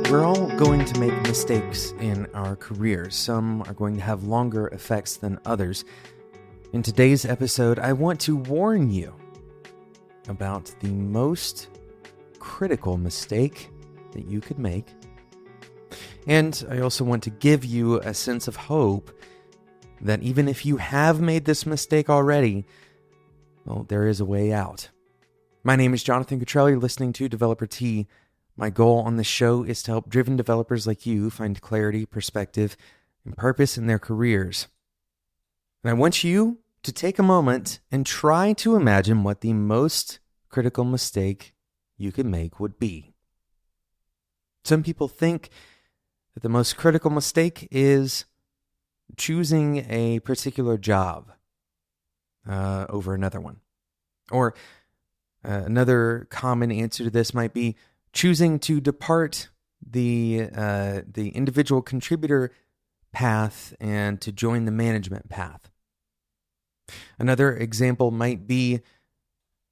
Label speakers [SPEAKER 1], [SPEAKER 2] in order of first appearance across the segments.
[SPEAKER 1] We're all going to make mistakes in our careers. Some are going to have longer effects than others. In today's episode, I want to warn you about the most critical mistake that you could make. And I also want to give you a sense of hope that even if you have made this mistake already, well, there is a way out. My name is Jonathan Cottrell. You're listening to Developer T. My goal on this show is to help driven developers like you find clarity, perspective, and purpose in their careers. And I want you to take a moment and try to imagine what the most critical mistake you could make would be. Some people think that the most critical mistake is choosing a particular job over another one. Or another common answer to this might be choosing to depart the individual contributor path and to join the management path. Another example might be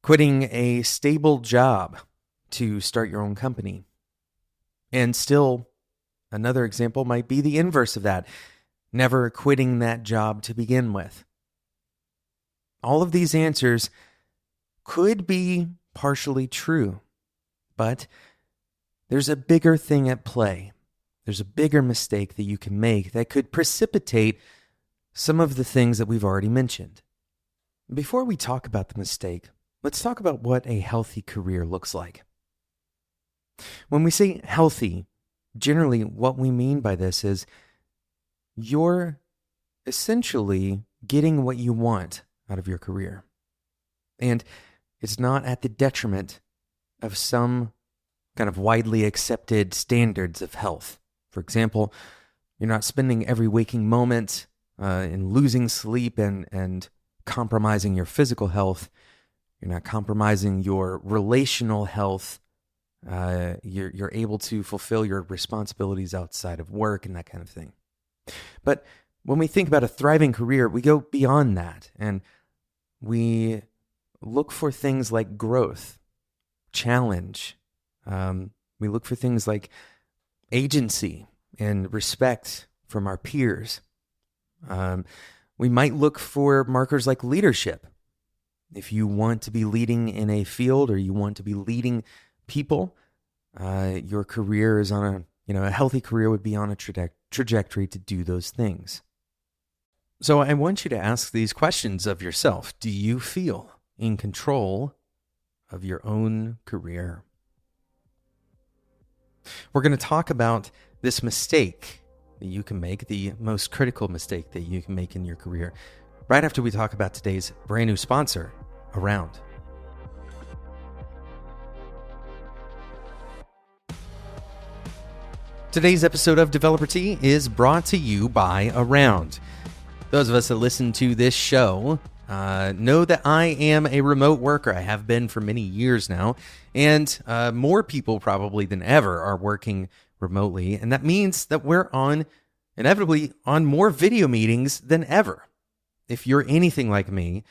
[SPEAKER 1] quitting a stable job to start your own company. And still, another example might be the inverse of that, never quitting that job to begin with. All of these answers could be partially true, but there's a bigger thing at play. There's a bigger mistake that you can make that could precipitate some of the things that we've already mentioned. Before we talk about the mistake, let's talk about what a healthy career looks like. When we say healthy, generally what we mean by this is you're essentially getting what you want out of your career. And it's not at the detriment of some kind of widely accepted standards of health. For example, you're not spending every waking moment in losing sleep and compromising your physical health. You're not compromising your relational health. You're able to fulfill your responsibilities outside of work and that kind of thing. But when we think about a thriving career, we go beyond that and we look for things like growth, challenge. We look for things like agency and respect from our peers. We might look for markers like leadership. If you want to be leading in a field or you want to be leading people, your career is on a healthy career would be on a trajectory to do those things. So I want you to ask these questions of yourself. Do you feel in control of your own career? We're going to talk about this mistake that you can make, the most critical mistake that you can make in your career, right after we talk about today's brand new sponsor, Around. Today's episode of Developer Tea is brought to you by Around. Those of us that listen to this show know that I am a remote worker. I have been for many years now, and more people probably than ever are working remotely, and that means that we're inevitably on more video meetings than ever. If you're anything like me,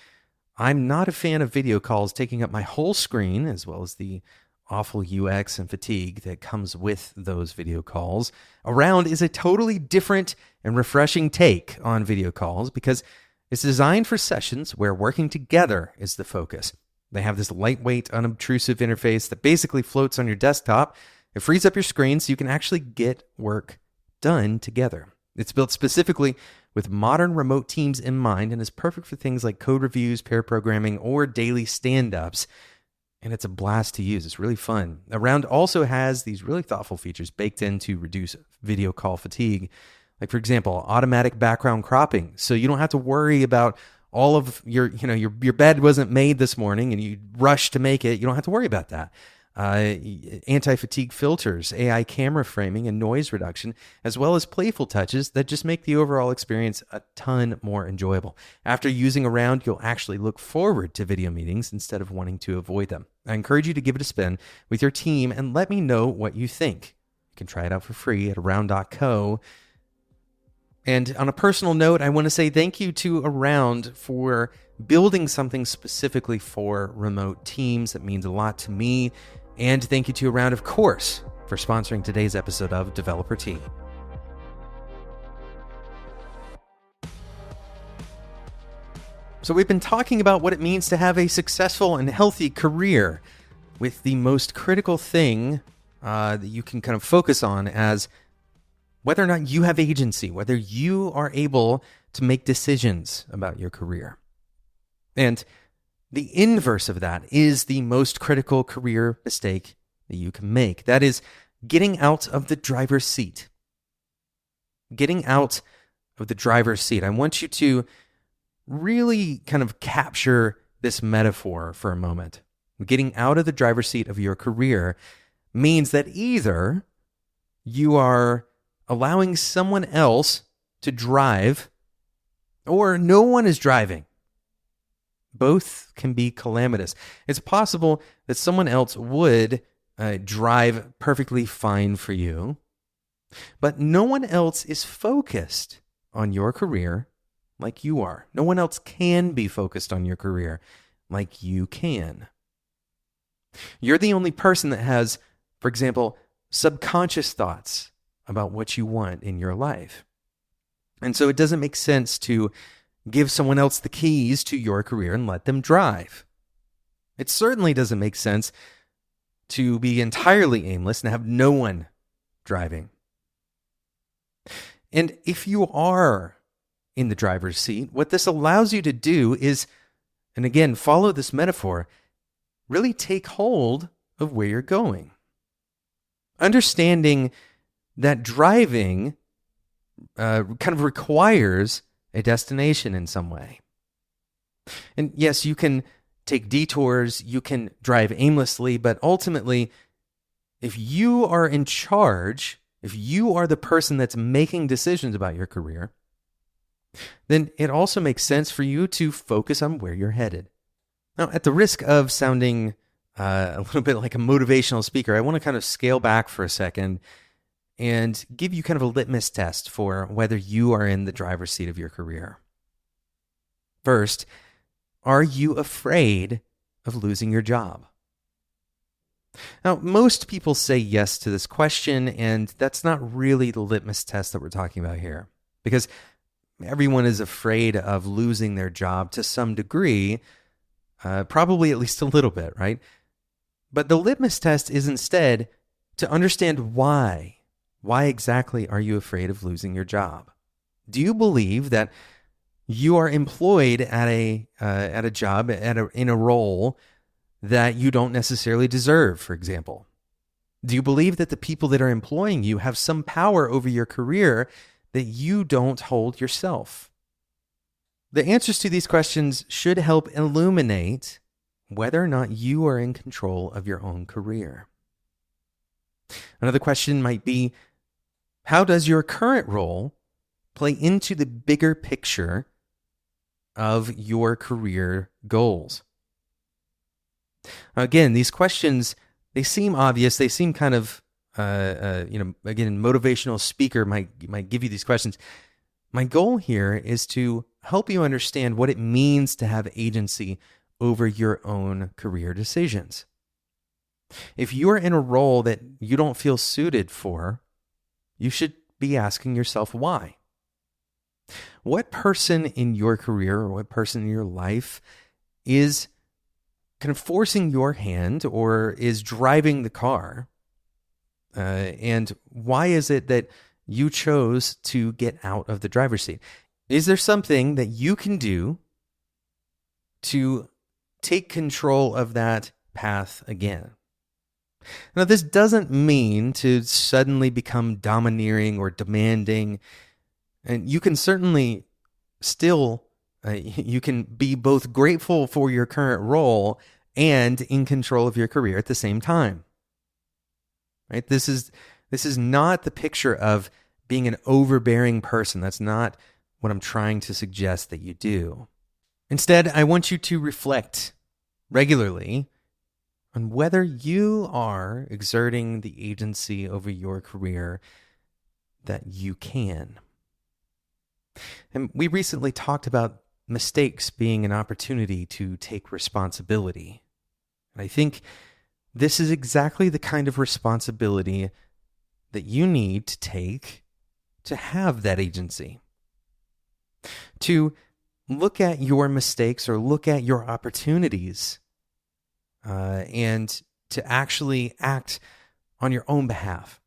[SPEAKER 1] I'm not a fan of video calls taking up my whole screen, as well as the awful UX and fatigue that comes with those video calls. Around is a totally different and refreshing take on video calls because it's designed for sessions where working together is the focus. They have this lightweight, unobtrusive interface that basically floats on your desktop. It frees up your screen so you can actually get work done together. It's built specifically with modern remote teams in mind and is perfect for things like code reviews, pair programming, or daily stand-ups. And it's a blast to use. It's really fun. Around also has these really thoughtful features baked in to reduce video call fatigue. Like, for example, automatic background cropping. So you don't have to worry about all of your bed wasn't made this morning and you rush to make it. You don't have to worry about that. Anti-fatigue filters, AI camera framing, and noise reduction, as well as playful touches that just make the overall experience a ton more enjoyable. After using Around, you'll actually look forward to video meetings instead of wanting to avoid them. I encourage you to give it a spin with your team and let me know what you think. You can try it out for free at around.co. And on a personal note, I want to say thank you to Around for building something specifically for remote teams. That means a lot to me. And thank you to Around, of course, for sponsoring today's episode of Developer Tea. So we've been talking about what it means to have a successful and healthy career, with the most critical thing that you can kind of focus on as whether or not you have agency, whether you are able to make decisions about your career. And the inverse of that is the most critical career mistake that you can make. That is getting out of the driver's seat. Getting out of the driver's seat. I want you to really kind of capture this metaphor for a moment. Getting out of the driver's seat of your career means that either you are allowing someone else to drive or no one is driving. Both can be calamitous. It's possible that someone else would drive perfectly fine for you, but no one else is focused on your career like you are. No one else can be focused on your career like you can. You're the only person that has, for example, subconscious thoughts about what you want in your life. And so it doesn't make sense to give someone else the keys to your career and let them drive. It certainly doesn't make sense to be entirely aimless and have no one driving. And if you are in the driver's seat, what this allows you to do is, and again, follow this metaphor, really take hold of where you're going. Understanding that driving kind of requires a destination in some way. And yes, you can take detours, you can drive aimlessly, but ultimately, if you are in charge, if you are the person that's making decisions about your career, then it also makes sense for you to focus on where you're headed. Now, at the risk of sounding a little bit like a motivational speaker, I want to kind of scale back for a second and give you kind of a litmus test for whether you are in the driver's seat of your career. First, are you afraid of losing your job? Now, most people say yes to this question, and that's not really the litmus test that we're talking about here, because everyone is afraid of losing their job to some degree, probably at least a little bit, right? But the litmus test is instead to understand why. Why exactly are you afraid of losing your job? Do you believe that you are employed at a job, in a role that you don't necessarily deserve, for example? Do you believe that the people that are employing you have some power over your career that you don't hold yourself? The answers to these questions should help illuminate whether or not you are in control of your own career. Another question might be, how does your current role play into the bigger picture of your career goals? Again, these questions, they seem obvious. They seem kind of, again, motivational speaker might give you these questions. My goal here is to help you understand what it means to have agency over your own career decisions. If you are in a role that you don't feel suited for, you should be asking yourself why. What person in your career or what person in your life is kind of forcing your hand or is driving the car? And why is it that you chose to get out of the driver's seat? Is there something that you can do to take control of that path again? Now, this doesn't mean to suddenly become domineering or demanding. And you can certainly still, you can be both grateful for your current role and in control of your career at the same time. Right? This is not the picture of being an overbearing person. That's not what I'm trying to suggest that you do. Instead, I want you to reflect regularly on whether you are exerting the agency over your career that you can. And we recently talked about mistakes being an opportunity to take responsibility. And I think This is exactly the kind of responsibility that you need to take to have that agency. To look at your mistakes or look at your opportunities and to actually act on your own behalf.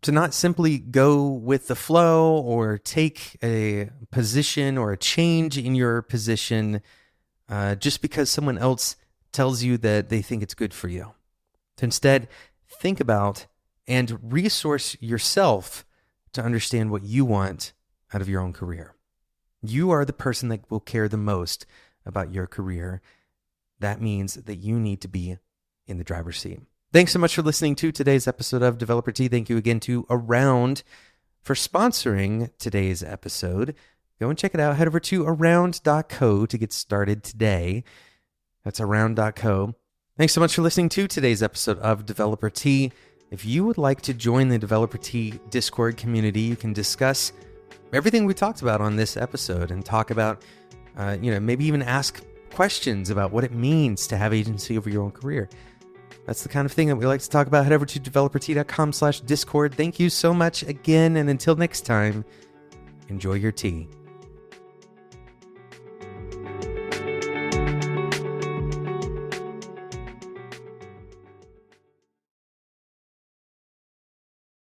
[SPEAKER 1] To not simply go with the flow or take a position or a change in your position just because someone else tells you that they think it's good for you. To instead think about and resource yourself to understand what you want out of your own career. You are the person that will care the most about your career. That means that you need to be in the driver's seat. Thanks so much for listening to today's episode of Developer Tea. Thank you again to Around for sponsoring today's episode. Go and check it out. Head over to around.co to get started today. That's around.co. Thanks so much for listening to today's episode of Developer Tea. If you would like to join the Developer Tea Discord community, you can discuss everything we talked about on this episode and talk about, maybe even ask questions about what it means to have agency over your own career. That's the kind of thing that we like to talk about. Head over to developertea.com/Discord. Thank you so much again. And until next time, enjoy your tea.